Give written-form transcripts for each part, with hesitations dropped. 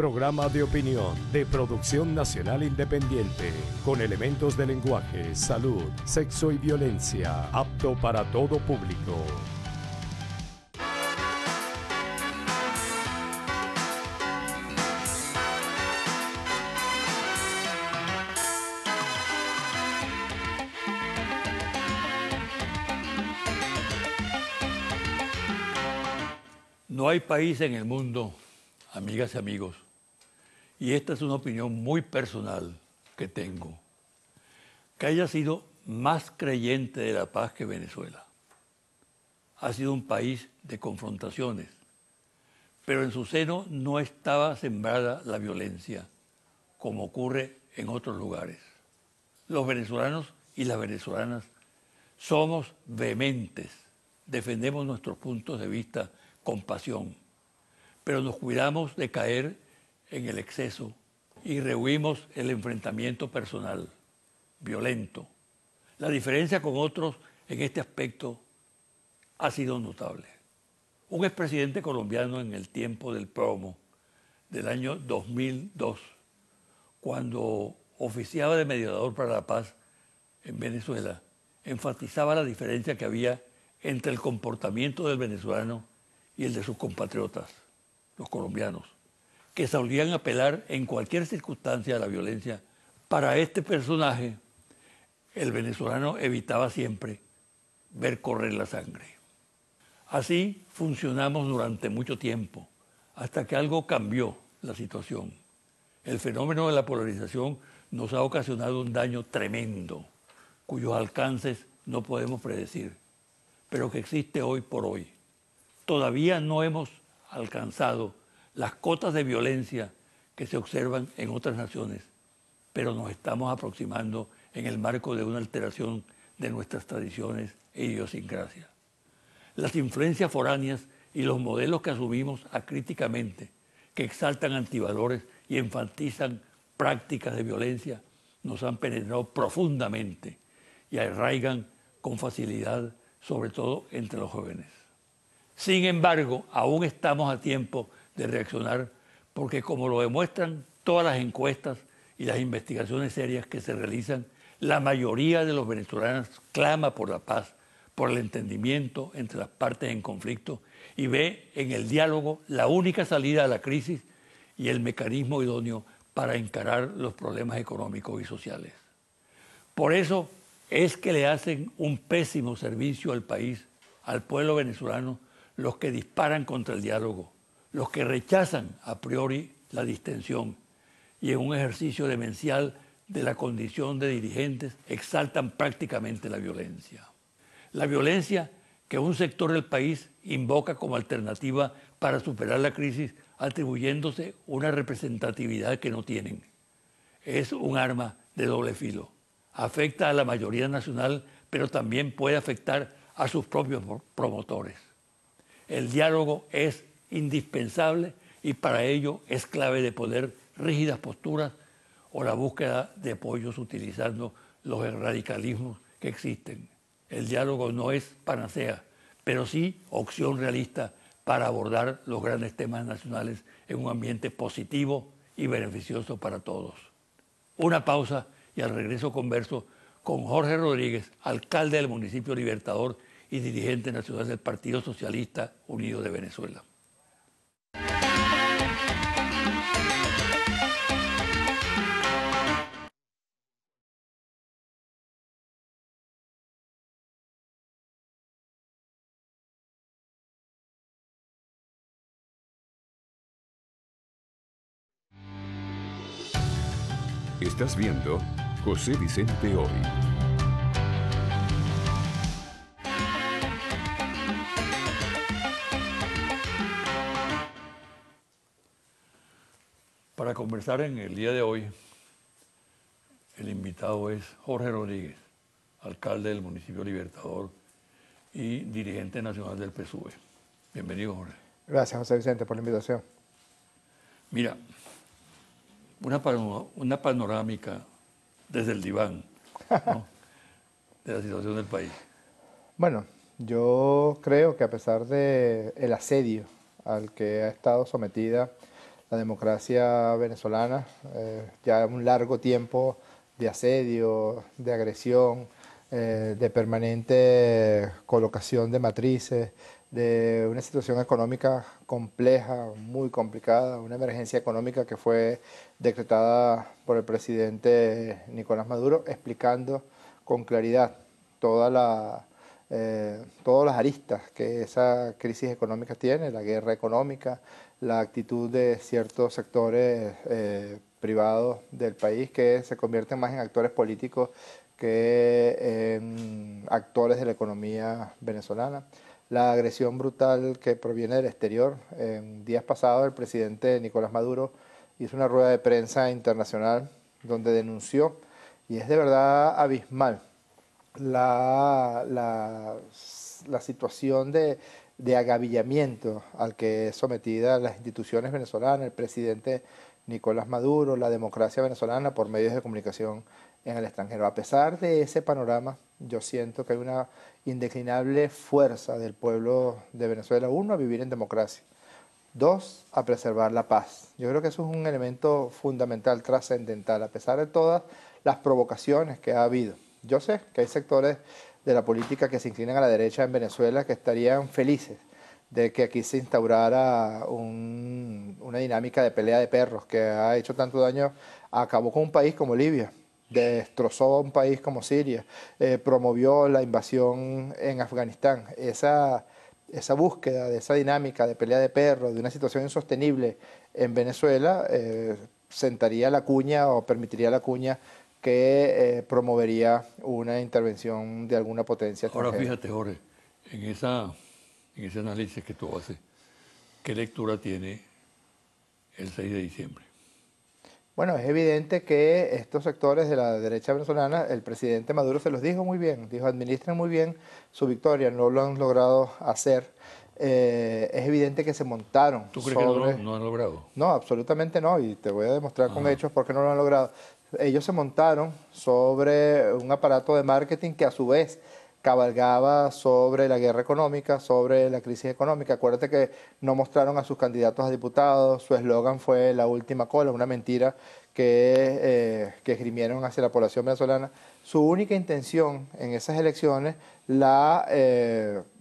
Programa de opinión de producción nacional independiente, con elementos de lenguaje, salud, sexo y violencia, apto para todo público. No hay país en el mundo, amigas y amigos, y esta es una opinión muy personal que tengo, que haya sido más creyente de la paz que Venezuela. Ha sido un país de confrontaciones, pero en su seno no estaba sembrada la violencia, como ocurre en otros lugares. Los venezolanos y las venezolanas somos vehementes, defendemos nuestros puntos de vista con pasión, pero nos cuidamos de caer en el exceso y rehuimos el enfrentamiento personal, violento. La diferencia con otros en este aspecto ha sido notable. Un expresidente colombiano en el tiempo del promo del año 2002, cuando oficiaba de mediador para la paz en Venezuela, enfatizaba la diferencia que había entre el comportamiento del venezolano y el de sus compatriotas, los colombianos, que solían apelar en cualquier circunstancia a la violencia. Para este personaje, el venezolano evitaba siempre ver correr la sangre. Así funcionamos durante mucho tiempo, hasta que algo cambió la situación. El fenómeno de la polarización nos ha ocasionado un daño tremendo, cuyos alcances no podemos predecir, pero que existe hoy por hoy. Todavía no hemos alcanzado las cotas de violencia que se observan en otras naciones, pero nos estamos aproximando en el marco de una alteración de nuestras tradiciones e idiosincrasia. Las influencias foráneas y los modelos que asumimos acríticamente, que exaltan antivalores y enfatizan prácticas de violencia, nos han penetrado profundamente y arraigan con facilidad, sobre todo entre los jóvenes. Sin embargo, aún estamos a tiempo de reaccionar porque, como lo demuestran todas las encuestas y las investigaciones serias que se realizan, la mayoría de los venezolanos clama por la paz, por el entendimiento entre las partes en conflicto y ve en el diálogo la única salida a la crisis y el mecanismo idóneo para encarar los problemas económicos y sociales. Por eso es que le hacen un pésimo servicio al país, al pueblo venezolano, los que disparan contra el diálogo, los que rechazan a priori la distensión y en un ejercicio demencial de la condición de dirigentes exaltan prácticamente la violencia. La violencia que un sector del país invoca como alternativa para superar la crisis, atribuyéndose una representatividad que no tienen. Es un arma de doble filo. Afecta a la mayoría nacional, pero también puede afectar a sus propios promotores. El diálogo es indispensable y para ello es clave de poner rígidas posturas o la búsqueda de apoyos utilizando los radicalismos que existen. El diálogo no es panacea, pero sí opción realista para abordar los grandes temas nacionales en un ambiente positivo y beneficioso para todos. Una pausa y al regreso converso con Jorge Rodríguez, alcalde del municipio Libertador y dirigente nacional del Partido Socialista Unido de Venezuela. Estás viendo José Vicente Hoy. Para conversar en el día de hoy, el invitado es Jorge Rodríguez, alcalde del municipio Libertador y dirigente nacional del PSUV. Bienvenido, Jorge. Gracias, José Vicente, por la invitación. Mira, una panorámica desde el diván, ¿no? de la situación del país. Bueno, yo creo que a pesar del asedio al que ha estado sometida la democracia venezolana, ya un largo tiempo de asedio, de agresión, de permanente colocación de matrices, de una situación económica compleja, muy complicada, una emergencia económica que fue decretada por el presidente Nicolás Maduro, explicando con claridad todas las aristas que esa crisis económica tiene, la guerra económica, la actitud de ciertos sectores privados del país que se convierten más en actores políticos que en actores de la economía venezolana. La agresión brutal que proviene del exterior. En días pasados el presidente Nicolás Maduro hizo una rueda de prensa internacional donde denunció, y es de verdad abismal, la situación de agavillamiento al que es sometida las instituciones venezolanas, el presidente Nicolás Maduro, la democracia venezolana por medios de comunicación en el extranjero. A pesar de ese panorama, yo siento que hay una indeclinable fuerza del pueblo de Venezuela, uno, a vivir en democracia, dos, a preservar la paz. Yo creo que eso es un elemento fundamental, trascendental, a pesar de todas las provocaciones que ha habido. Yo sé que hay sectores de la política que se inclinan a la derecha en Venezuela que estarían felices de que aquí se instaurara una dinámica de pelea de perros que ha hecho tanto daño, acabó con un país como Libia, destrozó a un país como Siria, promovió la invasión en Afganistán. Esa búsqueda de esa dinámica de pelea de perros, de una situación insostenible en Venezuela, sentaría la cuña o permitiría la cuña que promovería una intervención de alguna potencia extranjera. Ahora fíjate, Jorge, en ese análisis que tú haces, ¿qué lectura tiene el 6 de diciembre? Bueno, es evidente que estos sectores de la derecha venezolana, el presidente Maduro se los dijo muy bien, dijo administren muy bien su victoria, no lo han logrado hacer. Es evidente que se montaron. ¿Tú crees que no han logrado? No, absolutamente no, y te voy a demostrar con hechos por qué no lo han logrado. Ellos se montaron sobre un aparato de marketing que a su vez cabalgaba sobre la guerra económica, sobre la crisis económica. Acuérdate que no mostraron a sus candidatos a diputados, su eslogan fue la última cola, una mentira que esgrimieron hacia la población venezolana. Su única intención en esas elecciones la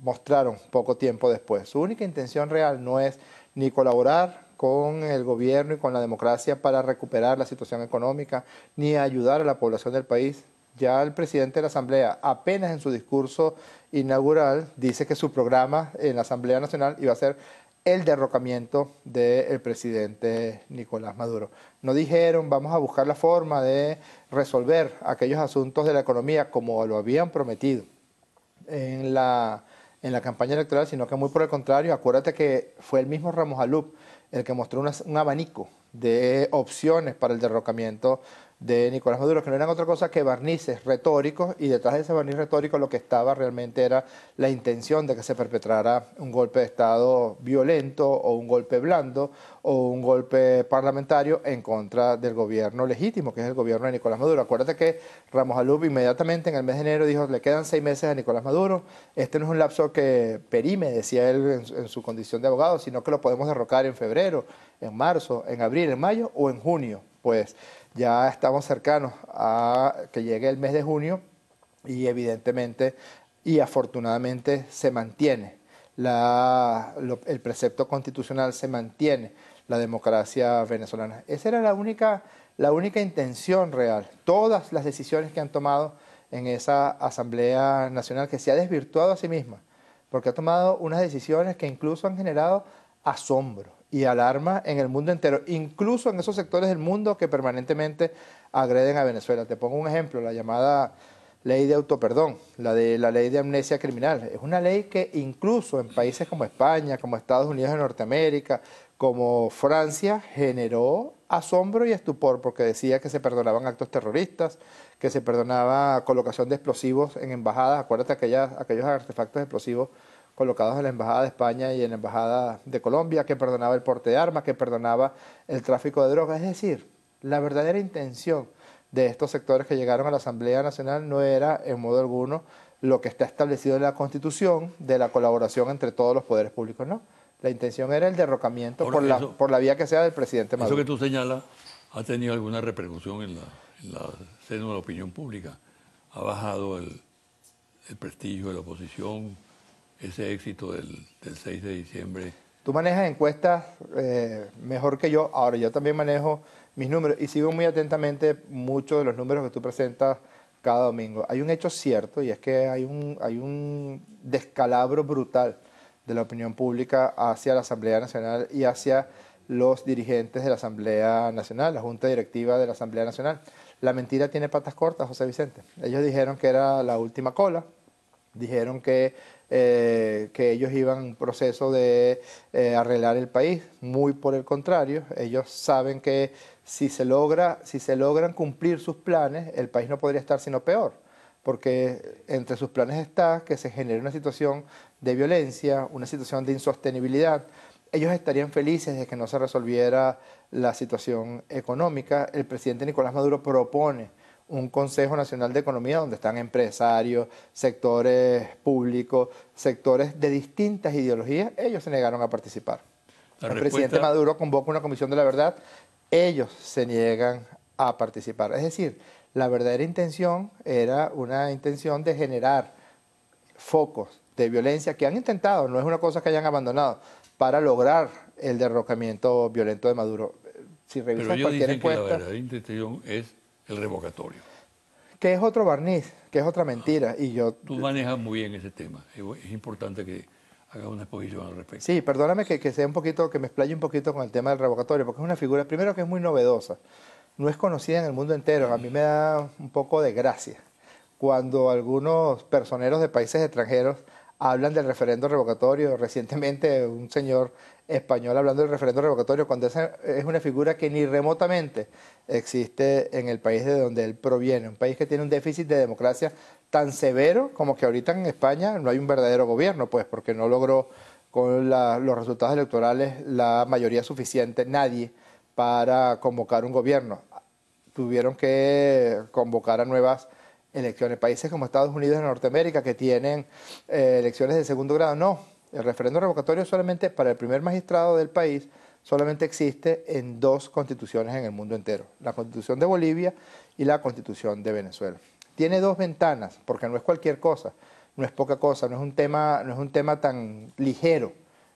mostraron poco tiempo después. Su única intención real no es ni colaborar con el gobierno y con la democracia para recuperar la situación económica, ni ayudar a la población del país. Ya el presidente de la Asamblea, apenas en su discurso inaugural, dice que su programa en la Asamblea Nacional iba a ser el derrocamiento del presidente Nicolás Maduro. No dijeron, vamos a buscar la forma de resolver aquellos asuntos de la economía como lo habían prometido en la campaña electoral, sino que muy por el contrario. Acuérdate que fue el mismo Ramos Alup el que mostró un abanico de opciones para el derrocamiento de Nicolás Maduro, que no eran otra cosa que barnices retóricos, y detrás de ese barniz retórico lo que estaba realmente era la intención de que se perpetrara un golpe de Estado violento o un golpe blando o un golpe parlamentario en contra del gobierno legítimo, que es el gobierno de Nicolás Maduro. Acuérdate que Ramos Alup inmediatamente en el mes de enero dijo, le quedan 6 meses a Nicolás Maduro, este no es un lapso que perime, decía él en su condición de abogado, sino que lo podemos derrocar en febrero, en marzo, en abril, en mayo o en junio. Pues ya estamos cercanos a que llegue el mes de junio y evidentemente y afortunadamente se mantiene el precepto constitucional, se mantiene la democracia venezolana. Esa era la única intención real. Todas las decisiones que han tomado en esa Asamblea Nacional, que se ha desvirtuado a sí misma, porque ha tomado unas decisiones que incluso han generado asombro y alarma en el mundo entero, incluso en esos sectores del mundo que permanentemente agreden a Venezuela. Te pongo un ejemplo, la llamada ley de autoperdón, la ley de amnesia criminal. Es una ley que incluso en países como España, como Estados Unidos de Norteamérica, como Francia, generó asombro y estupor porque decía que se perdonaban actos terroristas, que se perdonaba colocación de explosivos en embajadas. Acuérdate aquellos artefactos explosivos colocados en la Embajada de España y en la Embajada de Colombia, que perdonaba el porte de armas, que perdonaba el tráfico de drogas. Es decir, la verdadera intención de estos sectores que llegaron a la Asamblea Nacional no era en modo alguno lo que está establecido en la Constitución de la colaboración entre todos los poderes públicos, ¿no? La intención era el derrocamiento Ahora, por la vía que sea del presidente Maduro. Eso que tú señalas ha tenido alguna repercusión en la seno de la opinión pública. Ha bajado el prestigio de la oposición, ese éxito del 6 de diciembre. Tú manejas encuestas mejor que yo. Ahora, yo también manejo mis números y sigo muy atentamente muchos de los números que tú presentas cada domingo. Hay un hecho cierto y es que hay un descalabro brutal de la opinión pública hacia la Asamblea Nacional y hacia los dirigentes de la Asamblea Nacional, la Junta Directiva de la Asamblea Nacional. La mentira tiene patas cortas, José Vicente. Ellos dijeron que era la última cola, dijeron que ellos iban en un proceso de arreglar el país. Muy por el contrario, ellos saben que si se logran cumplir sus planes, el país no podría estar sino peor, porque entre sus planes está que se genere una situación de violencia, una situación de insostenibilidad. Ellos estarían felices de que no se resolviera la situación económica. El presidente Nicolás Maduro propone un Consejo Nacional de Economía donde están empresarios, sectores públicos, sectores de distintas ideologías. Ellos se negaron a participar. El presidente Maduro convoca una comisión de la verdad. Ellos se niegan a participar. Es decir, la verdadera intención era una intención de generar focos de violencia que han intentado, no es una cosa que hayan abandonado, para lograr el derrocamiento violento de Maduro. Si revisas Pero ellos cualquier dicen encuesta, que la verdadera intención es el revocatorio. que es otro barniz, que es otra mentira. Tú manejas muy bien ese tema. Es importante que hagas una exposición al respecto. Sí, perdóname que sea un poquito, que me explaye un poquito con el tema del revocatorio, porque es una figura, primero, que es muy novedosa. No es conocida en el mundo entero. A mí me da un poco de gracia cuando algunos personeros de países extranjeros hablan del referendo revocatorio. Recientemente un señor español hablando del referendo revocatorio, cuando esa es una figura que ni remotamente existe en el país de donde él proviene, un país que tiene un déficit de democracia tan severo como que ahorita en España no hay un verdadero gobierno, pues porque no logró con los resultados electorales la mayoría suficiente, nadie, para convocar un gobierno. Tuvieron que convocar a nuevas elecciones. Países como Estados Unidos de Norteamérica que tienen elecciones de segundo grado, no. El referendo revocatorio solamente para el primer magistrado del país solamente existe en dos constituciones en el mundo entero, la Constitución de Bolivia y la Constitución de Venezuela. Tiene dos ventanas, porque no es cualquier cosa, no es poca cosa, no es un tema tan ligero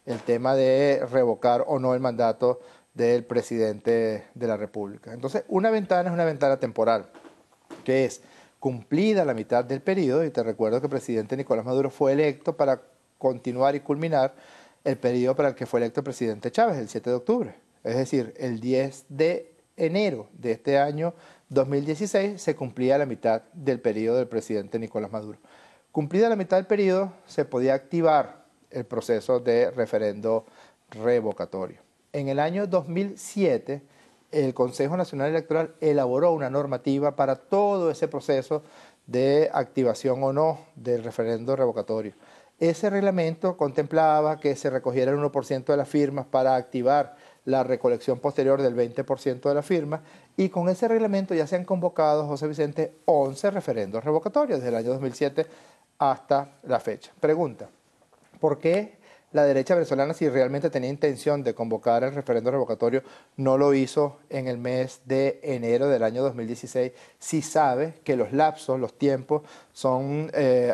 el tema de revocar o no el mandato del presidente de la República. Entonces, una ventana es una ventana temporal, que es cumplida la mitad del periodo, y te recuerdo que el presidente Nicolás Maduro fue electo para continuar y culminar el periodo para el que fue electo el presidente Chávez, el 7 de octubre. Es decir, el 10 de enero de este año 2016 se cumplía la mitad del periodo del presidente Nicolás Maduro. Cumplida la mitad del periodo, se podía activar el proceso de referendo revocatorio. En el año 2007, el Consejo Nacional Electoral elaboró una normativa para todo ese proceso de activación o no del referendo revocatorio. Ese reglamento contemplaba que se recogiera el 1% de las firmas para activar la recolección posterior del 20% de las firmas, y con ese reglamento ya se han convocado, José Vicente, 11 referendos revocatorios desde el año 2007 hasta la fecha. Pregunta, ¿por qué la derecha venezolana, si realmente tenía intención de convocar el referendo revocatorio, no lo hizo en el mes de enero del año 2016, si sabe que los lapsos, los tiempos,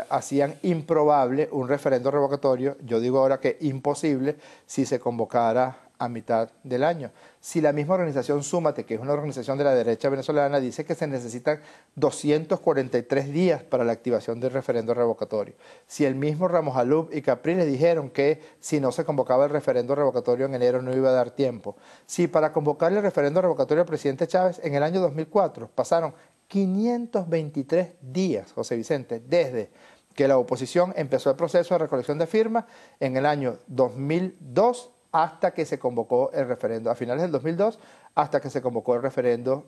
hacían improbable un referendo revocatorio? Yo digo ahora que imposible si se convocara a mitad del año. Si la misma organización Súmate, que es una organización de la derecha venezolana, dice que se necesitan 243 días para la activación del referendo revocatorio. Si el mismo Ramos Alub y Capriles dijeron que si no se convocaba el referendo revocatorio en enero no iba a dar tiempo. Si para convocar el referendo revocatorio al presidente Chávez en el año 2004 pasaron 523 días, José Vicente, desde que la oposición empezó el proceso de recolección de firmas en el año 2002 hasta que se convocó el referendo, a finales del 2002, hasta que se convocó el referendo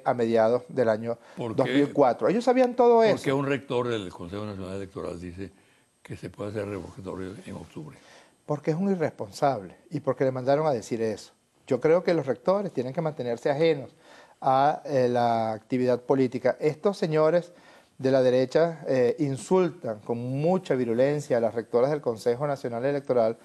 a mediados del año 2004. Ellos sabían todo eso. ¿Por qué un rector del Consejo Nacional Electoral dice que se puede hacer revocatorio en octubre? Porque es un irresponsable y porque le mandaron a decir eso. Yo creo que los rectores tienen que mantenerse ajenos a la actividad política. Estos señores de la derecha insultan con mucha virulencia a las rectoras del Consejo Nacional Electoral,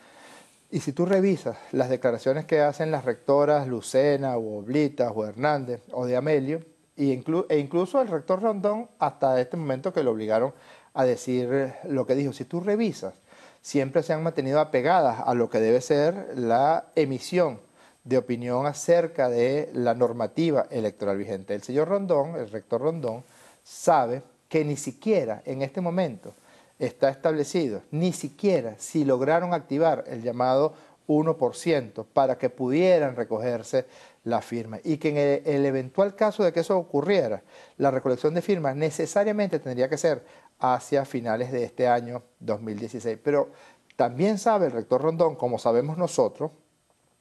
Y si tú revisas las declaraciones que hacen las rectoras Lucena o Oblitas o Hernández o de Amelio, e incluso el rector Rondón hasta este momento que lo obligaron a decir lo que dijo, si tú revisas, siempre se han mantenido apegadas a lo que debe ser la emisión de opinión acerca de la normativa electoral vigente. El señor Rondón, el rector Rondón, sabe que ni siquiera en este momento está establecido, ni siquiera si lograron activar el llamado 1% para que pudieran recogerse las firmas y que en el eventual caso de que eso ocurriera, la recolección de firmas necesariamente tendría que ser hacia finales de este año 2016. Pero también sabe el rector Rondón, como sabemos nosotros,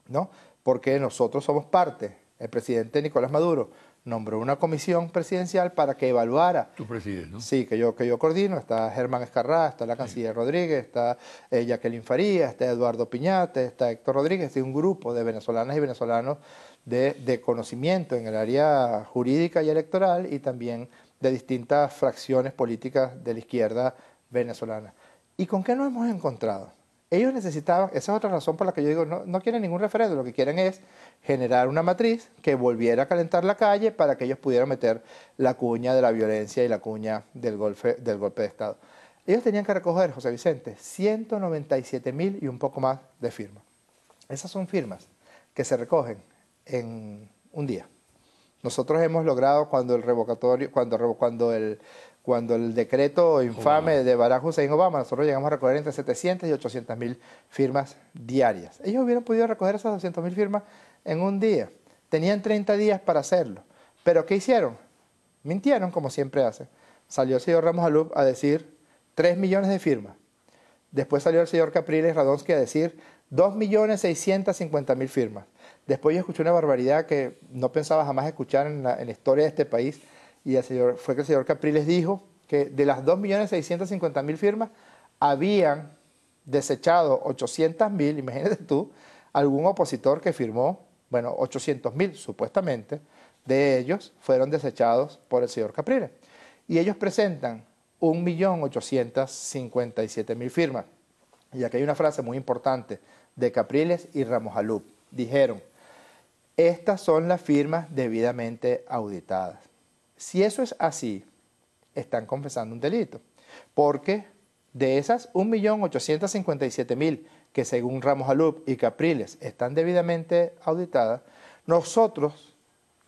¿no? Porque nosotros somos parte, el presidente Nicolás Maduro nombró una comisión presidencial para que evaluara. Tú presides, ¿no? Sí, que yo coordino. Está Germán Escarrá, está la canciller Rodríguez, está Jacqueline Faría, está Eduardo Piñate, está Héctor Rodríguez, y un grupo de venezolanas y venezolanos de conocimiento en el área jurídica y electoral y también de distintas fracciones políticas de la izquierda venezolana. ¿Y con qué nos hemos encontrado? Ellos necesitaban, esa es otra razón por la que yo digo, no quieren ningún referéndum, lo que quieren es generar una matriz que volviera a calentar la calle para que ellos pudieran meter la cuña de la violencia y la cuña del golpe de Estado. Ellos tenían que recoger, José Vicente, 197.000 y un poco más de firmas. Esas son firmas que se recogen en un día. Nosotros hemos logrado cuando el revocatorio, cuando el decreto infame de Barack Hussein Obama, nosotros llegamos a recoger entre 700 y 800.000 firmas diarias. Ellos hubieran podido recoger esas 200.000 firmas en un día. Tenían 30 días para hacerlo. ¿Pero qué hicieron? Mintieron, como siempre hacen. Salió el señor Ramos Alup a decir 3 millones de firmas. Después salió el señor Capriles Radonsky a decir 2.650.000 firmas. Después yo escuché una barbaridad que no pensaba jamás escuchar en la historia de este país, y fue que el señor Capriles dijo que de las 2.650.000 firmas habían desechado 800.000, imagínate tú, algún opositor que firmó, bueno, 800.000 supuestamente, de ellos fueron desechados por el señor Capriles. Y ellos presentan 1.857.000 firmas. Y aquí hay una frase muy importante de Capriles y Ramos Alup. Dijeron, estas son las firmas debidamente auditadas. Si eso es así, están confesando un delito, porque de esas 1.857.000 que según Ramos Alup y Capriles están debidamente auditadas, nosotros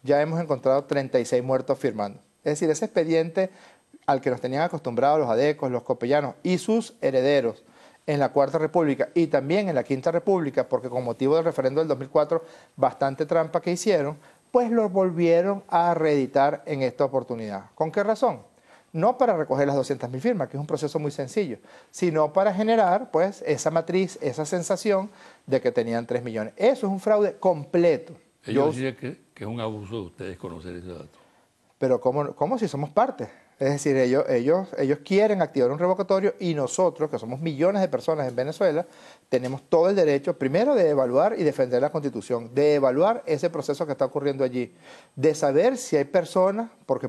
ya hemos encontrado 36 muertos firmando. Es decir, ese expediente al que nos tenían acostumbrados los adecos, los copellanos y sus herederos en la Cuarta República y también en la Quinta República, porque con motivo del referendo del 2004, bastante trampa que hicieron, pues lo volvieron a reeditar en esta oportunidad. ¿Con qué razón? No para recoger las 200.000 firmas, que es un proceso muy sencillo, sino para generar pues esa matriz, esa sensación de que tenían 3 millones. Eso es un fraude completo. Ellos dicen que es un abuso de ustedes conocer ese dato. Pero ¿cómo si somos parte? Es decir, ellos quieren activar un revocatorio y nosotros, que somos millones de personas en Venezuela, tenemos todo el derecho, primero, de evaluar y defender la Constitución, de evaluar ese proceso que está ocurriendo allí, de saber si hay personas, porque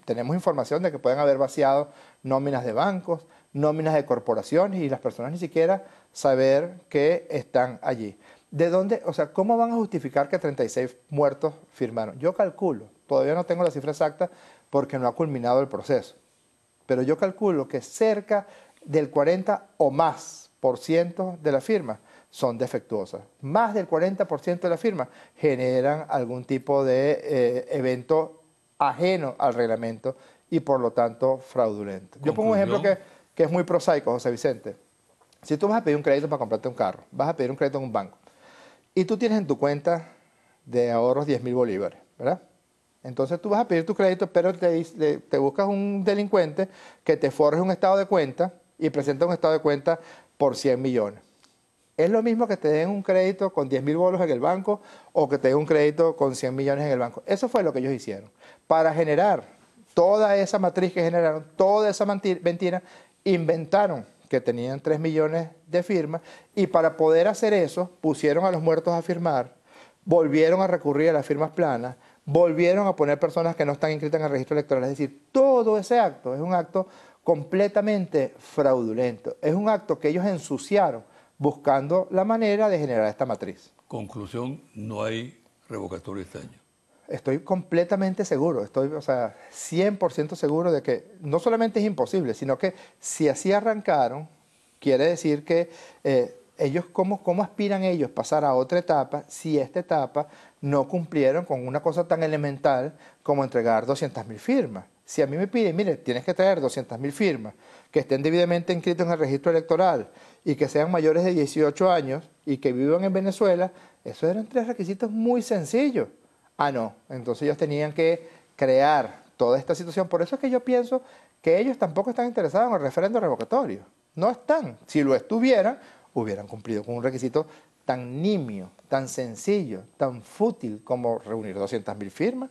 tenemos información de que pueden haber vaciado nóminas de bancos, nóminas de corporaciones y las personas ni siquiera saber que están allí. ¿De dónde? O sea, ¿cómo van a justificar que 36 muertos firmaron? Yo calculo, todavía no tengo la cifra exacta, porque no ha culminado el proceso. Pero yo calculo que cerca del 40 o más por ciento de las firmas son defectuosas. Más del 40% de las firmas generan algún tipo de evento ajeno al reglamento y por lo tanto fraudulento. Yo pongo un ejemplo que es muy prosaico, José Vicente. Si tú vas a pedir un crédito para comprarte un carro, vas a pedir un crédito en un banco y tú tienes en tu cuenta de ahorros 10.000 bolívares, ¿verdad? Entonces tú vas a pedir tu crédito, pero te buscas un delincuente que te forje un estado de cuenta y presenta un estado de cuenta por 100 millones. Es lo mismo que te den un crédito con 10.000 bolos en el banco o que te den un crédito con 100 millones en el banco. Eso fue lo que ellos hicieron. Para generar toda esa matriz que generaron, toda esa mentira, inventaron que tenían 3 millones de firmas y para poder hacer eso pusieron a los muertos a firmar, volvieron a recurrir a las firmas planas, volvieron a poner personas que no están inscritas en el registro electoral. Es decir, todo ese acto es un acto completamente fraudulento. Es un acto que ellos ensuciaron buscando la manera de generar esta matriz. Conclusión, no hay revocatorio este año. Estoy completamente seguro, estoy, o sea, 100% seguro de que no solamente es imposible, sino que si así arrancaron, quiere decir que ellos, ¿cómo aspiran ellos pasar a otra etapa si esta etapa no cumplieron con una cosa tan elemental como entregar 200.000 firmas? Si a mí me piden, mire, tienes que traer 200.000 firmas que estén debidamente inscritos en el registro electoral y que sean mayores de 18 años y que vivan en Venezuela, esos eran 3 requisitos muy sencillos. Ah, no, entonces ellos tenían que crear toda esta situación. Por eso es que yo pienso que ellos tampoco están interesados en el referendo revocatorio. No están. Si lo estuvieran, hubieran cumplido con un requisito tan nimio, tan sencillo, tan fútil como reunir 200.000 firmas.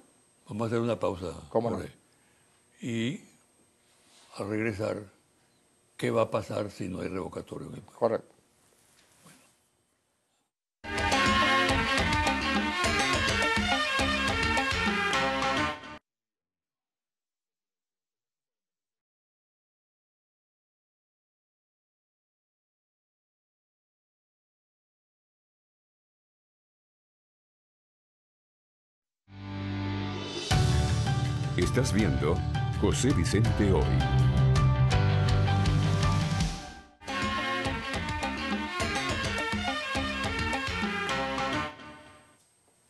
Vamos a hacer una pausa, ¿Cómo no? Jorge. Y al regresar, ¿qué va a pasar si no hay revocatorio en el país? Correcto. Estás viendo José Vicente Hoy.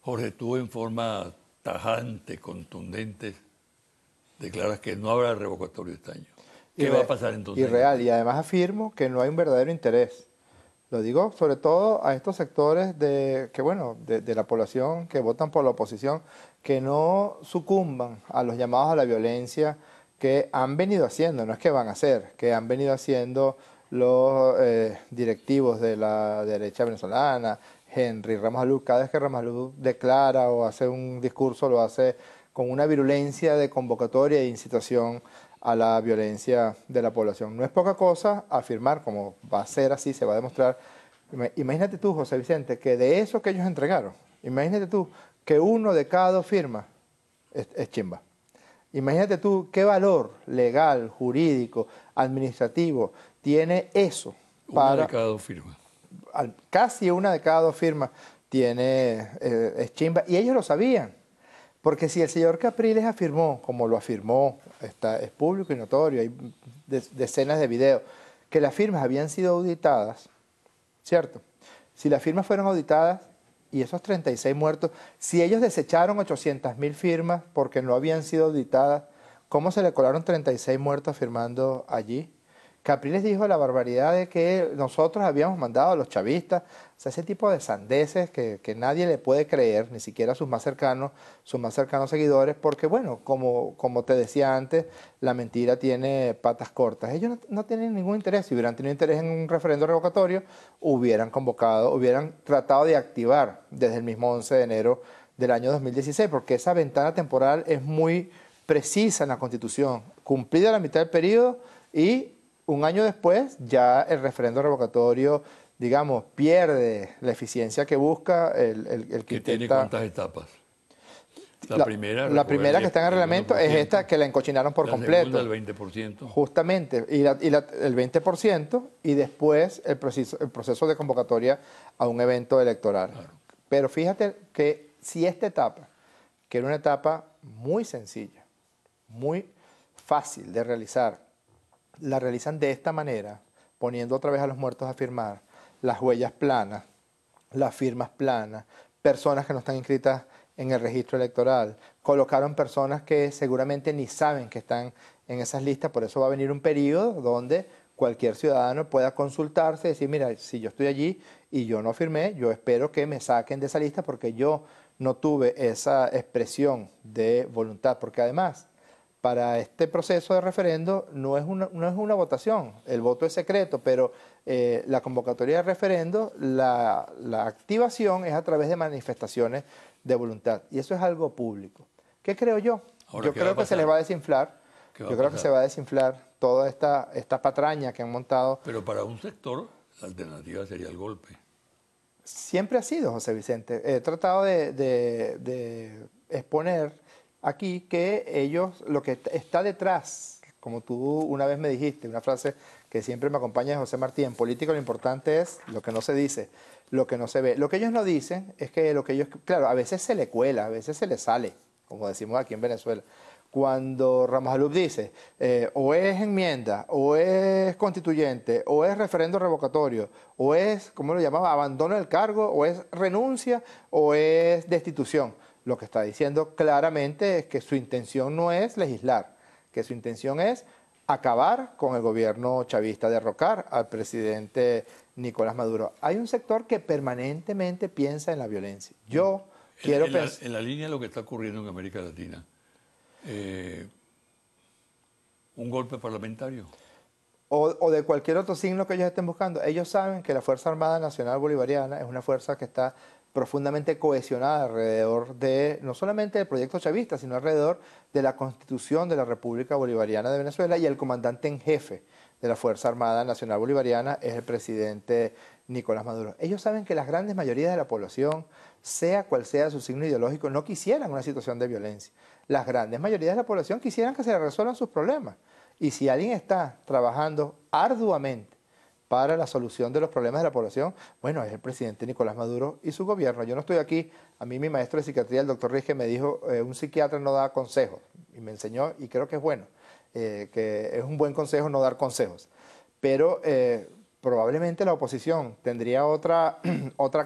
Jorge, tú en forma tajante, contundente, declaras que no habrá revocatorio este año. ¿Qué va a pasar entonces? Irreal, y además afirmo que no hay un verdadero interés. Lo digo sobre todo a estos sectores de la población que votan por la oposición, que no sucumban a los llamados a la violencia que han venido haciendo, no es que van a hacer, que han venido haciendo los directivos de la derecha venezolana, Henry Ramos Alud. Cada vez que Ramos Alud declara o hace un discurso, lo hace con una virulencia de convocatoria e incitación a la violencia de la población. No es poca cosa afirmar, como va a ser así, se va a demostrar. Imagínate tú, José Vicente, que de eso que ellos entregaron, imagínate tú que 1 de cada 2 firmas es chimba. Imagínate tú qué valor legal, jurídico, administrativo tiene eso. Una de cada 2 firmas. Casi 1 de cada 2 firmas es chimba, y ellos lo sabían. Porque si el señor Capriles afirmó, como lo afirmó, es público y notorio, hay decenas de videos, que las firmas habían sido auditadas, ¿cierto? Si las firmas fueron auditadas y esos 36 muertos, si ellos desecharon 800.000 firmas porque no habían sido auditadas, ¿cómo se le colaron 36 muertos firmando allí? Capriles dijo la barbaridad de que nosotros habíamos mandado a los chavistas, o sea, ese tipo de sandeces que nadie le puede creer, ni siquiera sus más cercanos seguidores, porque bueno, como te decía antes, la mentira tiene patas cortas. Ellos no tienen ningún interés. Si hubieran tenido interés en un referendo revocatorio, hubieran convocado, hubieran tratado de activar desde el mismo 11 de enero del año 2016, porque esa ventana temporal es muy precisa en la Constitución, cumplida la mitad del periodo y 1 año después ya el referendo revocatorio, digamos, pierde la eficiencia que busca el que tiene cuántas etapas. La primera que está en el reglamento es esta, que la encochinaron por completo. La segunda, el 20%. Justamente, el 20%, y después el proceso de convocatoria a un evento electoral. Claro. Pero fíjate que si esta etapa, que era una etapa muy sencilla, muy fácil de realizar, la realizan de esta manera, poniendo otra vez a los muertos a firmar, las huellas planas, las firmas planas, personas que no están inscritas en el registro electoral, colocaron personas que seguramente ni saben que están en esas listas, por eso va a venir un periodo donde cualquier ciudadano pueda consultarse y decir, mira, si yo estoy allí y yo no firmé, yo espero que me saquen de esa lista porque yo no tuve esa expresión de voluntad, porque además, para este proceso de referendo no es una votación, el voto es secreto, pero la convocatoria de referendo, la activación es a través de manifestaciones de voluntad, y eso es algo público. ¿Qué creo yo? Yo creo que se les va a desinflar, yo creo que se va a desinflar toda esta patraña que han montado. Pero para un sector, la alternativa sería el golpe. Siempre ha sido, José Vicente. He tratado de exponer aquí que ellos, lo que está detrás, como tú una vez me dijiste, una frase que siempre me acompaña de José Martí, en política lo importante es lo que no se dice, lo que no se ve. Lo que ellos no dicen es que lo que ellos, claro, a veces se le cuela, a veces se le sale, como decimos aquí en Venezuela. Cuando Ramos Alup dice, o es enmienda, o es constituyente, o es referendo revocatorio, o es, ¿cómo lo llamaba?, abandono del cargo, o es renuncia, o es destitución. Lo que está diciendo claramente es que su intención no es legislar, que su intención es acabar con el gobierno chavista, derrocar al presidente Nicolás Maduro. Hay un sector que permanentemente piensa en la violencia. Yo quiero pensar... En la línea de lo que está ocurriendo en América Latina, un golpe parlamentario. O de cualquier otro signo que ellos estén buscando. Ellos saben que la Fuerza Armada Nacional Bolivariana es una fuerza que está profundamente cohesionada alrededor de, no solamente del proyecto chavista, sino alrededor de la Constitución de la República Bolivariana de Venezuela, y el comandante en jefe de la Fuerza Armada Nacional Bolivariana es el presidente Nicolás Maduro. Ellos saben que las grandes mayorías de la población, sea cual sea su signo ideológico, no quisieran una situación de violencia. Las grandes mayorías de la población quisieran que se les resuelvan sus problemas. Y si alguien está trabajando arduamente para la solución de los problemas de la población, bueno, es el presidente Nicolás Maduro y su gobierno. Yo no estoy aquí, a mí mi maestro de psiquiatría, el doctor Rizque, me dijo, un psiquiatra no da consejos, y me enseñó, y creo que es bueno, que es un buen consejo no dar consejos. Pero probablemente la oposición tendría otra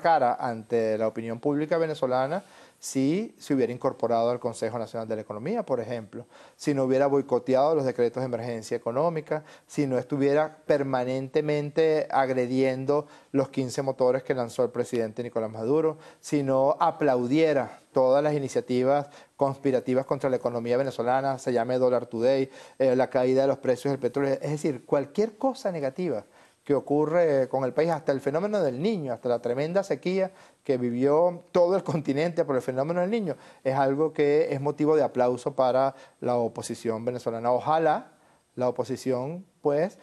cara ante la opinión pública venezolana si se hubiera incorporado al Consejo Nacional de la Economía, por ejemplo, si no hubiera boicoteado los decretos de emergencia económica, si no estuviera permanentemente agrediendo los 15 motores que lanzó el presidente Nicolás Maduro, si no aplaudiera todas las iniciativas conspirativas contra la economía venezolana, se llame Dollar Today, la caída de los precios del petróleo, es decir, cualquier cosa negativa que ocurre con el país, hasta el fenómeno del Niño, hasta la tremenda sequía que vivió todo el continente por el fenómeno del Niño, es algo que es motivo de aplauso para la oposición venezolana. Ojalá la oposición pues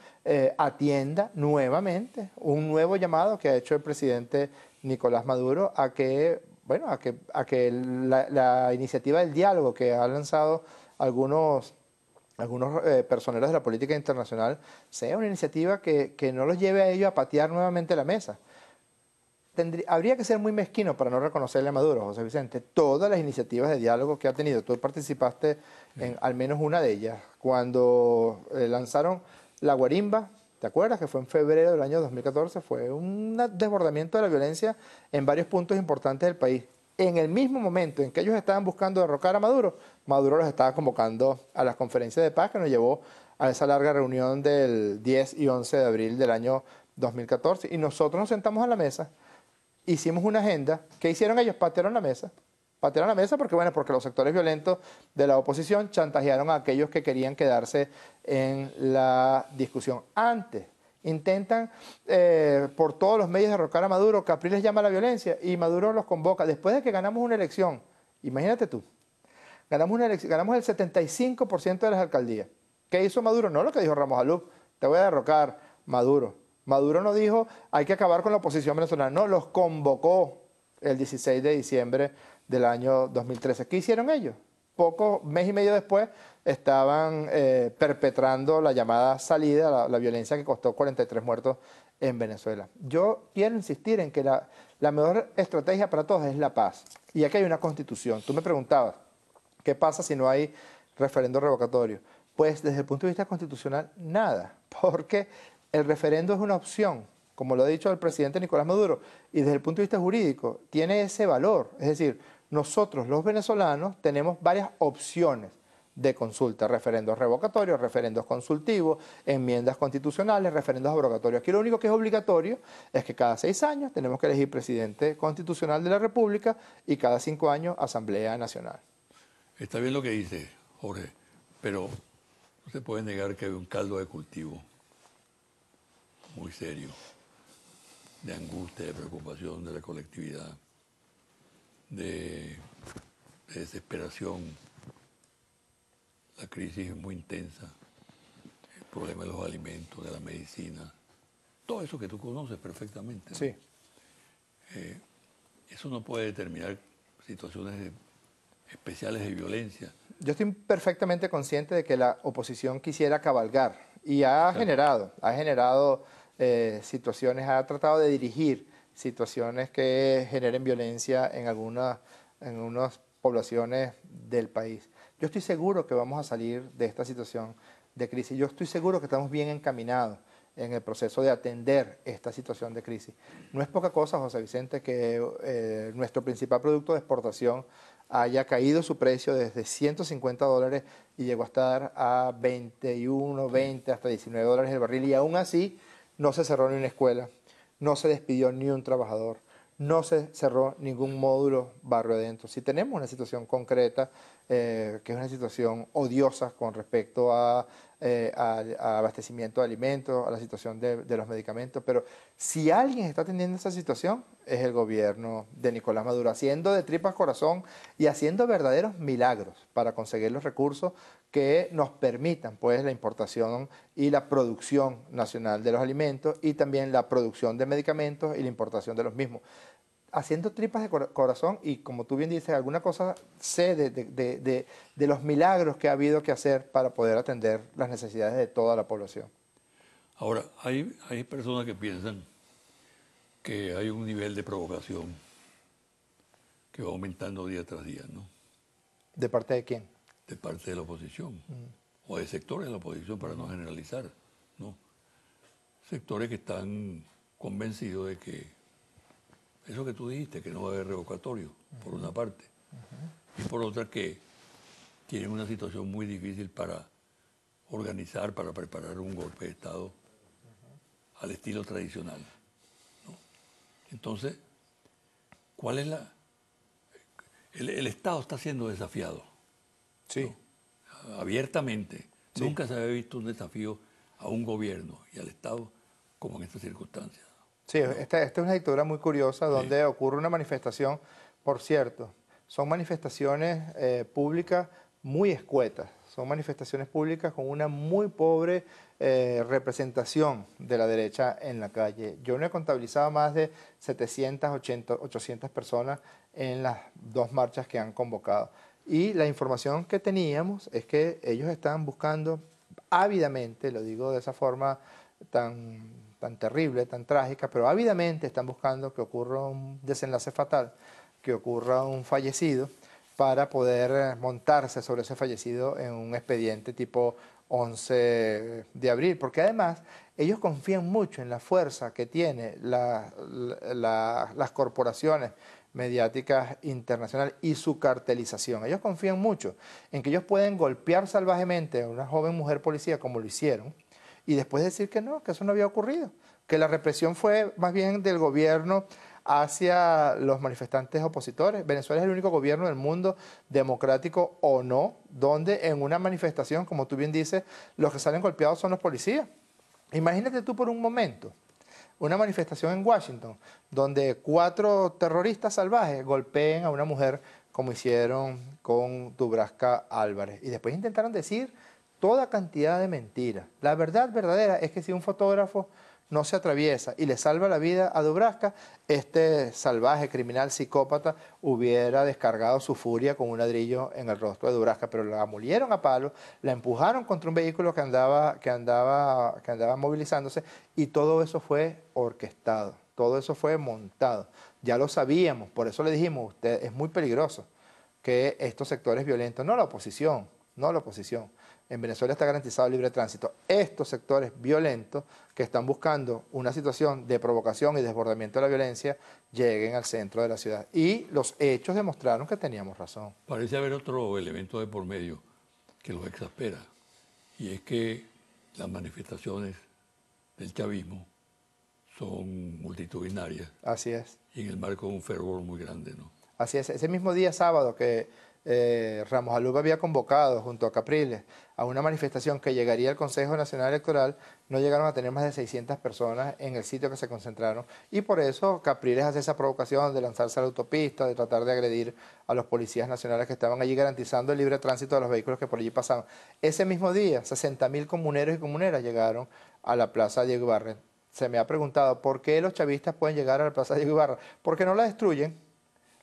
atienda nuevamente un nuevo llamado que ha hecho el presidente Nicolás Maduro a que, bueno, a que la iniciativa del diálogo que ha lanzado algunos personeros de la política internacional sea una iniciativa que no los lleve a ellos a patear nuevamente la mesa. Habría que ser muy mezquino para no reconocerle a Maduro, José Vicente, todas las iniciativas de diálogo que ha tenido. Tú participaste en al menos una de ellas. Cuando lanzaron la guarimba, ¿te acuerdas? Que fue en febrero del año 2014, fue un desbordamiento de la violencia en varios puntos importantes del país. En el mismo momento en que ellos estaban buscando derrocar a Maduro, Maduro los estaba convocando a las conferencias de paz que nos llevó a esa larga reunión del 10 y 11 de abril del año 2014. Y nosotros nos sentamos a la mesa, hicimos una agenda. ¿Qué hicieron ellos? Patearon la mesa. Patearon la mesa porque, bueno, porque los sectores violentos de la oposición chantajearon a aquellos que querían quedarse en la discusión. Antes intentan por todos los medios derrocar a Maduro. Capriles llama a la violencia y Maduro los convoca. Después de que ganamos una elección, imagínate tú, ganamos el 75% de las alcaldías. ¿Qué hizo Maduro? No lo que dijo Ramos Alup, te voy a derrocar, Maduro. Maduro no dijo, hay que acabar con la oposición venezolana. No, los convocó el 16 de diciembre del año 2013. ¿Qué hicieron ellos? Mes y medio después, estaban perpetrando la llamada salida, la violencia que costó 43 muertos en Venezuela. Yo quiero insistir en que la mejor estrategia para todos es la paz. Y aquí hay una constitución. Tú me preguntabas, ¿qué pasa si no hay referendo revocatorio? Pues desde el punto de vista constitucional, nada, porque el referendo es una opción, como lo ha dicho el presidente Nicolás Maduro, y desde el punto de vista jurídico tiene ese valor. Es decir, nosotros los venezolanos tenemos varias opciones de consulta: referendos revocatorios, referendos consultivos, enmiendas constitucionales, referendos abrogatorios. Aquí lo único que es obligatorio es que cada 6 años tenemos que elegir presidente constitucional de la República y cada 5 años Asamblea Nacional. Está bien lo que dice Jorge, pero no se puede negar que hay un caldo de cultivo muy serio, de angustia, de preocupación de la colectividad, de desesperación. La crisis es muy intensa, el problema de los alimentos, de la medicina, todo eso que tú conoces perfectamente, ¿no? Sí. Eso no puede determinar situaciones especiales de violencia, Yo estoy perfectamente consciente de que la oposición quisiera cabalgar y ha generado situaciones, ha tratado de dirigir situaciones que generen violencia en unas poblaciones del país. Yo estoy seguro que vamos a salir de esta situación de crisis. Yo estoy seguro que estamos bien encaminados en el proceso de atender esta situación de crisis. No es poca cosa, José Vicente, que nuestro principal producto de exportación haya caído su precio desde $150 y llegó a estar a 21, 20, hasta $19 el barril, y aún así no se cerró ni una escuela, no se despidió ni un trabajador, no se cerró ningún módulo barrio adentro. Si tenemos una situación concreta, que es una situación odiosa con respecto al abastecimiento de alimentos, a la situación de los medicamentos, pero si alguien está atendiendo esa situación es el gobierno de Nicolás Maduro, haciendo de tripas corazón y haciendo verdaderos milagros para conseguir los recursos que nos permitan pues la importación y la producción nacional de los alimentos y también la producción de medicamentos y la importación de los mismos. Haciendo tripas de corazón y, como tú bien dices, alguna cosa sé de los milagros que ha habido que hacer para poder atender las necesidades de toda la población. Ahora, hay personas que piensan que hay un nivel de provocación que va aumentando día tras día, ¿no? ¿De parte de quién? De parte de la oposición, o de sectores de la oposición, para no generalizar, ¿no? Sectores que están convencidos de que eso que tú dijiste, que no va a haber revocatorio, por una parte, y por otra que tienen una situación muy difícil para organizar, para preparar un golpe de Estado al estilo tradicional, ¿no? Entonces, ¿cuál es la...? El Estado está siendo desafiado. Sí. ¿No? Abiertamente. Sí. Nunca se había visto un desafío a un gobierno y al Estado como en estas circunstancias. Sí, esta es una dictadura muy curiosa donde ocurre una manifestación, por cierto, son manifestaciones públicas muy escuetas, son manifestaciones públicas con una muy pobre representación de la derecha en la calle. Yo no he contabilizado más de 700, 800 personas en las dos marchas que han convocado. Y la información que teníamos es que ellos estaban buscando ávidamente, lo digo de esa forma tan terrible, tan trágica, pero ávidamente están buscando que ocurra un desenlace fatal, que ocurra un fallecido, para poder montarse sobre ese fallecido en un expediente tipo 11 de abril, porque además ellos confían mucho en la fuerza que tienen las corporaciones mediáticas internacionales y su cartelización. Ellos confían mucho en que ellos pueden golpear salvajemente a una joven mujer policía como lo hicieron, y después decir que no, que eso no había ocurrido, que la represión fue más bien del gobierno hacia los manifestantes opositores. Venezuela es el único gobierno del mundo, democrático o no, donde en una manifestación, como tú bien dices, los que salen golpeados son los policías. Imagínate tú por un momento una manifestación en Washington donde 4 terroristas salvajes golpeen a una mujer como hicieron con Dubrasca Álvarez, y después intentaron decir toda cantidad de mentiras. La verdad verdadera es que si un fotógrafo no se atraviesa y le salva la vida a Dubrasca, este salvaje, criminal, psicópata, hubiera descargado su furia con un ladrillo en el rostro de Dubrasca, pero la molieron a palo, la empujaron contra un vehículo que andaba movilizándose, y todo eso fue orquestado, todo eso fue montado. Ya lo sabíamos, por eso le dijimos, usted es muy peligroso que estos sectores violentos, no la oposición, en Venezuela está garantizado el libre tránsito. Estos sectores violentos que están buscando una situación de provocación y desbordamiento de la violencia lleguen al centro de la ciudad. Y los hechos demostraron que teníamos razón. Parece haber otro elemento de por medio que los exaspera, y es que las manifestaciones del chavismo son multitudinarias. Así es. Y en el marco de un fervor muy grande, ¿no? Así es. Ese mismo día sábado que Ramos Aluba había convocado junto a Capriles a una manifestación que llegaría al Consejo Nacional Electoral, no llegaron a tener más de 600 personas en el sitio que se concentraron, y por eso Capriles hace esa provocación de lanzarse a la autopista, de tratar de agredir a los policías nacionales que estaban allí garantizando el libre tránsito de los vehículos que por allí pasaban. Ese mismo día, 60.000 comuneros y comuneras llegaron a la Plaza Diego Ibarra. Se me ha preguntado, ¿por qué los chavistas pueden llegar a la Plaza Diego Ibarra? Porque no la destruyen.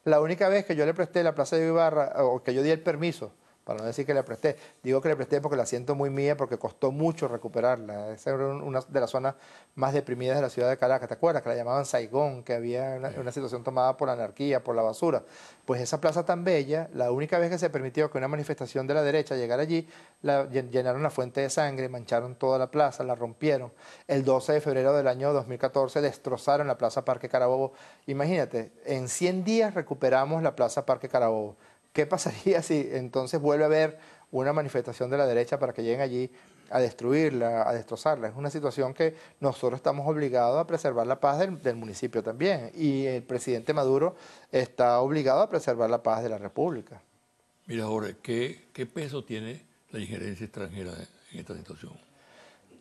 La única vez que yo le presté la Plaza Diego Ibarra, o que yo di el permiso para no decir que le presté. Digo que le presté porque la siento muy mía, porque costó mucho recuperarla. Esa era una de las zonas más deprimidas de la ciudad de Caracas. ¿Te acuerdas? Que la llamaban Saigón, que había una situación tomada por la anarquía, por la basura. Pues esa plaza tan bella, la única vez que se permitió que una manifestación de la derecha llegara allí, llenaron la fuente de sangre, mancharon toda la plaza, la rompieron. El 12 de febrero del año 2014 destrozaron la Plaza Parque Carabobo. Imagínate, en 100 días recuperamos la Plaza Parque Carabobo. ¿Qué pasaría si entonces vuelve a haber una manifestación de la derecha para que lleguen allí a destruirla, a destrozarla? Es una situación que nosotros estamos obligados a preservar la paz del municipio también. Y el presidente Maduro está obligado a preservar la paz de la República. Mira, Jorge, ¿qué peso tiene la injerencia extranjera en esta situación?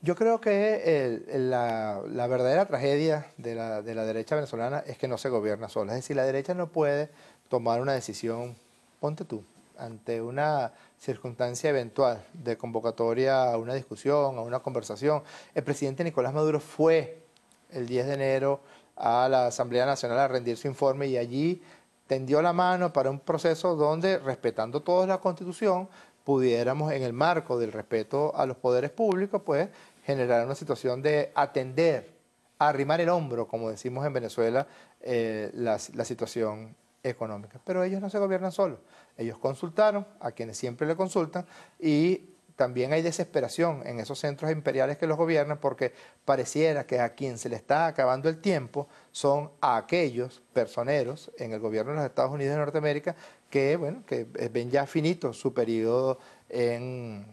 Yo creo que la verdadera tragedia de la derecha venezolana es que no se gobierna sola. Es decir, la derecha no puede tomar una decisión, ponte tú, ante una circunstancia eventual de convocatoria a una discusión, a una conversación. El presidente Nicolás Maduro fue el 10 de enero a la Asamblea Nacional a rendir su informe y allí tendió la mano para un proceso donde, respetando todos la Constitución, pudiéramos, en el marco del respeto a los poderes públicos, pues generar una situación de atender, arrimar el hombro, como decimos en Venezuela, la situación económica. Pero ellos no se gobiernan solos. Ellos consultaron a quienes siempre le consultan y también hay desesperación en esos centros imperiales que los gobiernan porque pareciera que a quien se le está acabando el tiempo son a aquellos personeros en el gobierno de los Estados Unidos de Norteamérica que, bueno, que ven ya finito su periodo en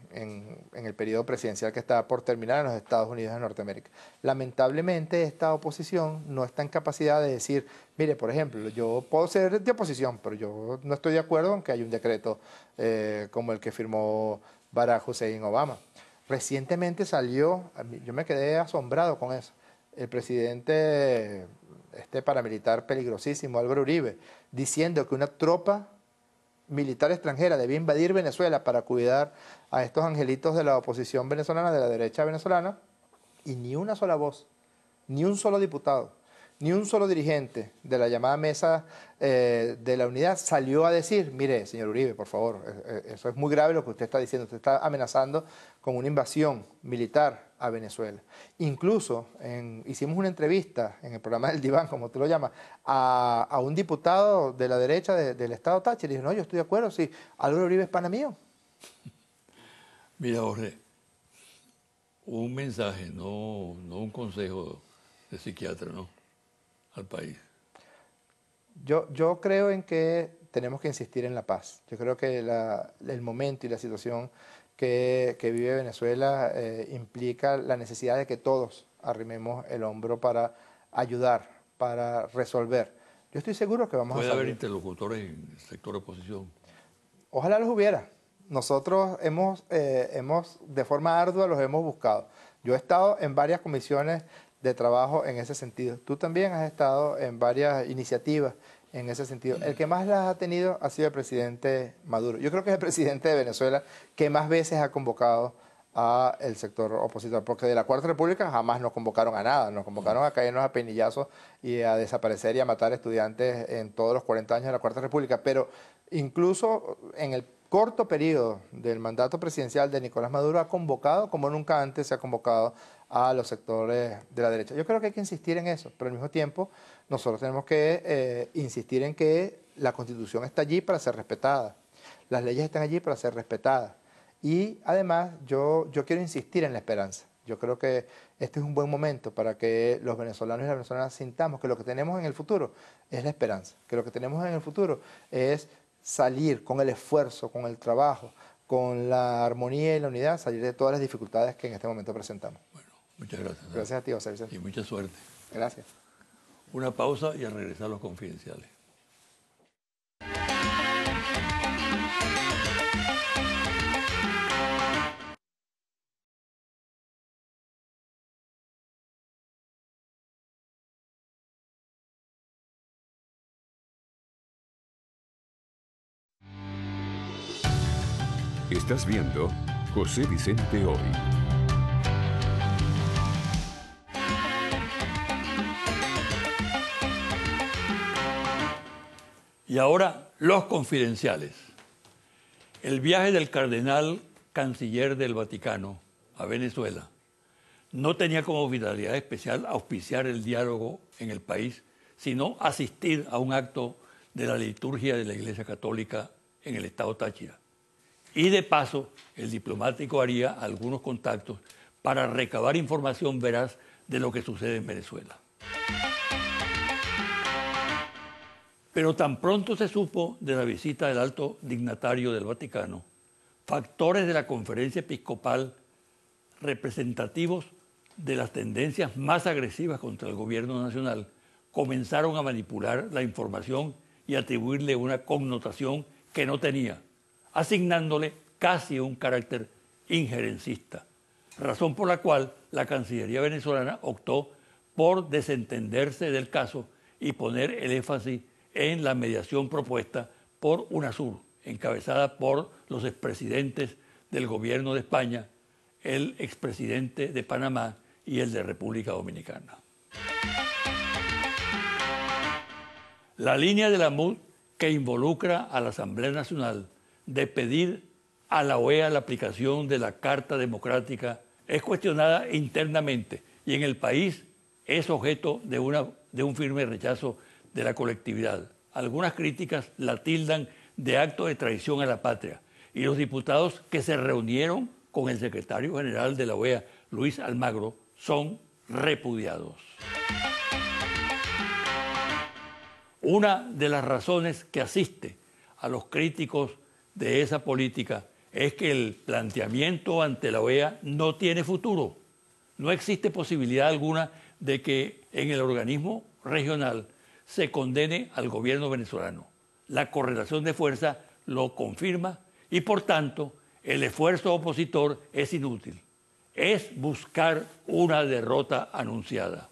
el periodo presidencial que está por terminar en los Estados Unidos de Norteamérica. Lamentablemente esta oposición no está en capacidad de decir, mire, por ejemplo, yo puedo ser de oposición, pero yo no estoy de acuerdo en que haya un decreto como el que firmó Barack Hussein Obama. Recientemente salió, yo me quedé asombrado con eso, el presidente paramilitar peligrosísimo, Álvaro Uribe, diciendo que una tropa militar extranjera debía invadir Venezuela para cuidar a estos angelitos de la oposición venezolana, de la derecha venezolana, y ni una sola voz, ni un solo diputado, ni un solo dirigente de la llamada mesa de la unidad salió a decir, mire, señor Uribe, por favor, eso es muy grave lo que usted está diciendo, usted está amenazando con una invasión militar a Venezuela. Incluso hicimos una entrevista en el programa del Diván, como tú lo llamas, a un diputado de la derecha del Estado Táchira y dijo, no, yo estoy de acuerdo, sí, Álvaro Uribe es pana mío. Mira, Jorge, un mensaje, no un consejo de psiquiatra, ¿no?, al país. Yo creo en que tenemos que insistir en la paz. Yo creo que el momento y la situación que vive Venezuela implica la necesidad de que todos arrimemos el hombro para ayudar, para resolver. Yo estoy seguro que vamos a salir. ¿Puede haber interlocutores en el sector de oposición? Ojalá los hubiera. Nosotros de forma ardua los hemos buscado. Yo he estado en varias comisiones de trabajo en ese sentido. Tú también has estado en varias iniciativas en ese sentido. El que más las ha tenido ha sido el presidente Maduro. Yo creo que es el presidente de Venezuela que más veces ha convocado al sector opositor, porque de la Cuarta República jamás nos convocaron a nada, nos convocaron a caernos a peinillazos y a desaparecer y a matar estudiantes en todos los 40 años de la Cuarta República, pero incluso en el corto periodo del mandato presidencial de Nicolás Maduro ha convocado, como nunca antes se ha convocado a los sectores de la derecha. Yo creo que hay que insistir en eso, pero al mismo tiempo nosotros tenemos que insistir en que la Constitución está allí para ser respetada, las leyes están allí para ser respetadas y además yo quiero insistir en la esperanza. Yo creo que este es un buen momento para que los venezolanos y las venezolanas sintamos que lo que tenemos en el futuro es la esperanza, que lo que tenemos en el futuro es salir con el esfuerzo, con el trabajo, con la armonía y la unidad, salir de todas las dificultades que en este momento presentamos. Bueno, muchas gracias. Gracias a ti, José Vicente. Y mucha suerte. Gracias. Una pausa y al regresar los confidenciales. Estás viendo José Vicente Hoy. Y ahora, los confidenciales. El viaje del cardenal canciller del Vaticano a Venezuela no tenía como finalidad especial auspiciar el diálogo en el país, sino asistir a un acto de la liturgia de la Iglesia Católica en el estado Táchira. Y de paso, el diplomático haría algunos contactos para recabar información veraz de lo que sucede en Venezuela. Pero tan pronto se supo de la visita del alto dignatario del Vaticano, factores de la conferencia episcopal representativos de las tendencias más agresivas contra el gobierno nacional comenzaron a manipular la información y atribuirle una connotación que no tenía, asignándole casi un carácter injerencista, razón por la cual la Cancillería venezolana optó por desentenderse del caso y poner el énfasis en la mediación propuesta por UNASUR, encabezada por los expresidentes del gobierno de España, el expresidente de Panamá y el de República Dominicana. La línea de la MUD que involucra a la Asamblea Nacional de pedir a la OEA la aplicación de la Carta Democrática es cuestionada internamente y en el país es objeto de un firme rechazo de la colectividad. Algunas críticas la tildan de acto de traición a la patria y los diputados que se reunieron con el secretario general de la OEA, Luis Almagro, son repudiados. Una de las razones que asiste a los críticos de esa política es que el planteamiento ante la OEA no tiene futuro. No existe posibilidad alguna de que en el organismo regional se condene al gobierno venezolano. La correlación de fuerza lo confirma y, por tanto, el esfuerzo opositor es inútil. Es buscar una derrota anunciada.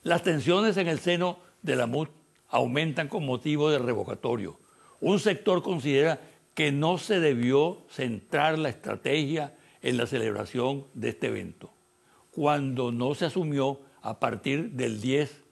Las tensiones en el seno de la MUD aumentan con motivo del revocatorio. Un sector considera que no se debió centrar la estrategia en la celebración de este evento, cuando no se asumió a partir del 10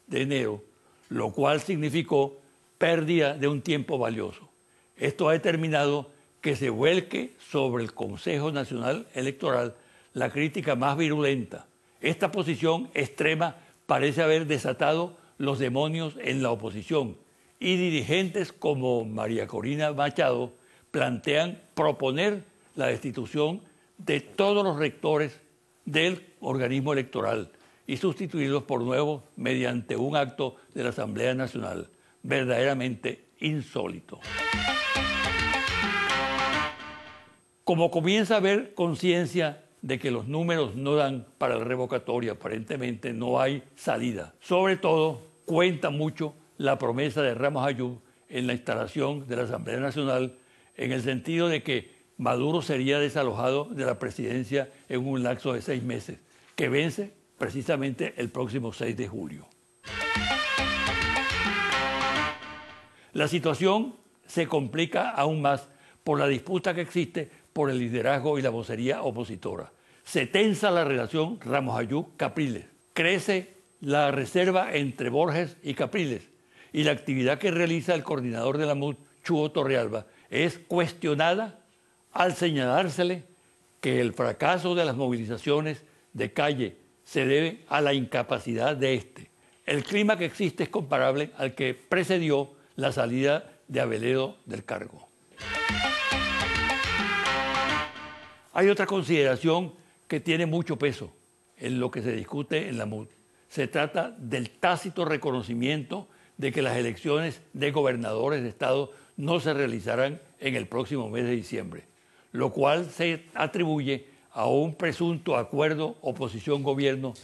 de enero, lo cual significó pérdida de un tiempo valioso. Esto ha determinado que se vuelque sobre el Consejo Nacional Electoral la crítica más virulenta. Esta posición extrema parece haber desatado los demonios en la oposición y dirigentes como María Corina Machado plantean proponer la destitución de todos los rectores del organismo electoral y sustituirlos por nuevos mediante un acto de la Asamblea Nacional, verdaderamente insólito. Como comienza a haber conciencia de que los números no dan para el revocatorio, aparentemente no hay salida. Sobre todo, cuenta mucho la promesa de Ramos Ayub en la instalación de la Asamblea Nacional, en el sentido de que Maduro sería desalojado de la presidencia en un lapso de 6 meses, que vence precisamente el próximo 6 de julio. La situación se complica aún más por la disputa que existe por el liderazgo y la vocería opositora. Se tensa la relación Ramos Ayub-Capriles, crece la reserva entre Borges y Capriles, y la actividad que realiza el coordinador de la MUD, Chuo Torrealba, es cuestionada al señalársele que el fracaso de las movilizaciones de calle se debe a la incapacidad de este. El clima que existe es comparable al que precedió la salida de Aveledo del cargo. Hay otra consideración que tiene mucho peso en lo que se discute en la MUD. Se trata del tácito reconocimiento de que las elecciones de gobernadores de estado no se realizarán en el próximo mes de diciembre, lo cual se atribuye a un presunto acuerdo oposición-gobierno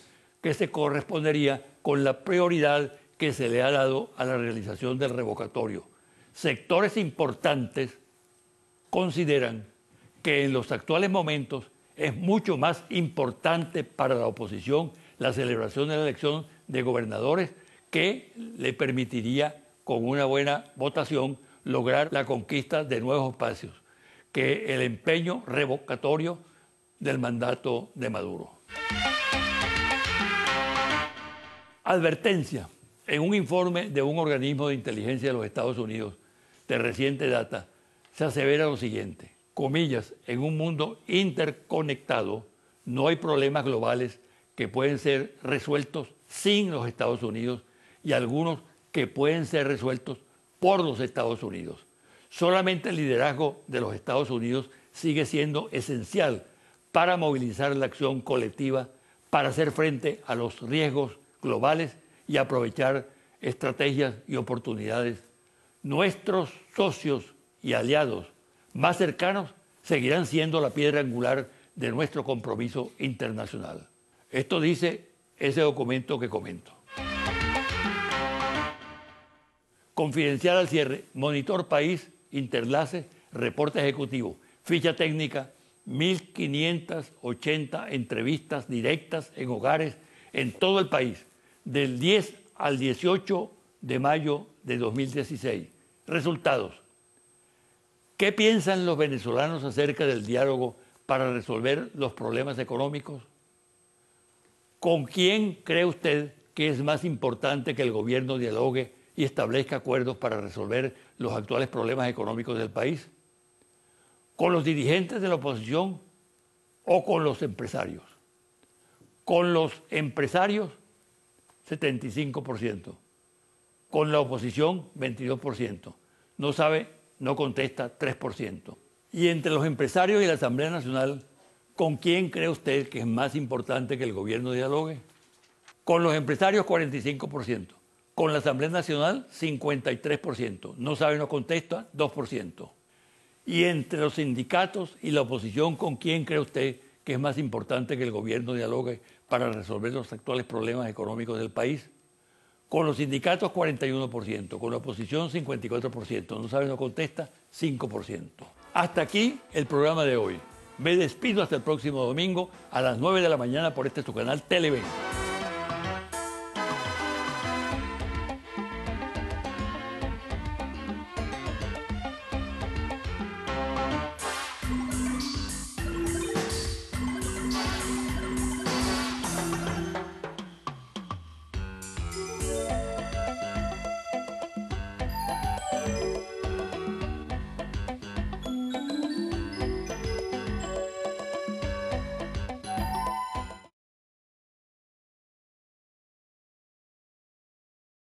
que se correspondería con la prioridad que se le ha dado a la realización del revocatorio. Sectores importantes consideran que en los actuales momentos es mucho más importante para la oposición la celebración de la elección de gobernadores, que le permitiría con una buena votación lograr la conquista de nuevos espacios, que el empeño revocatorio del mandato de Maduro. Advertencia. En un informe de un organismo de inteligencia de los Estados Unidos de reciente data, se asevera lo siguiente, comillas, en un mundo interconectado no hay problemas globales que pueden ser resueltos sin los Estados Unidos y algunos que pueden ser resueltos por los Estados Unidos. Solamente el liderazgo de los Estados Unidos sigue siendo esencial para movilizar la acción colectiva, para hacer frente a los riesgos globales y aprovechar estrategias y oportunidades. Nuestros socios y aliados más cercanos seguirán siendo la piedra angular de nuestro compromiso internacional. Esto dice ese documento que comento. Confidencial al cierre, Monitor País, Interlace, reporte ejecutivo, ficha técnica, 1.580 entrevistas directas en hogares en todo el país, del 10 al 18 de mayo de 2016. Resultados. ¿Qué piensan los venezolanos acerca del diálogo para resolver los problemas económicos? ¿Con quién cree usted que es más importante que el gobierno dialogue y establezca acuerdos para resolver los actuales problemas económicos del país? ¿Con los dirigentes de la oposición o con los empresarios? Con los empresarios, 75%. Con la oposición, 22%. No sabe, no contesta, 3%. Y entre los empresarios y la Asamblea Nacional, ¿con quién cree usted que es más importante que el gobierno dialogue? Con los empresarios, 45%. Con la Asamblea Nacional, 53%. No sabe, no contesta, 2%. Y entre los sindicatos y la oposición, ¿con quién cree usted que es más importante que el gobierno dialogue para resolver los actuales problemas económicos del país? Con los sindicatos, 41%. Con la oposición, 54%. No sabe, no contesta, 5%. Hasta aquí el programa de hoy. Me despido hasta el próximo domingo a las 9 de la mañana por este su canal Televen.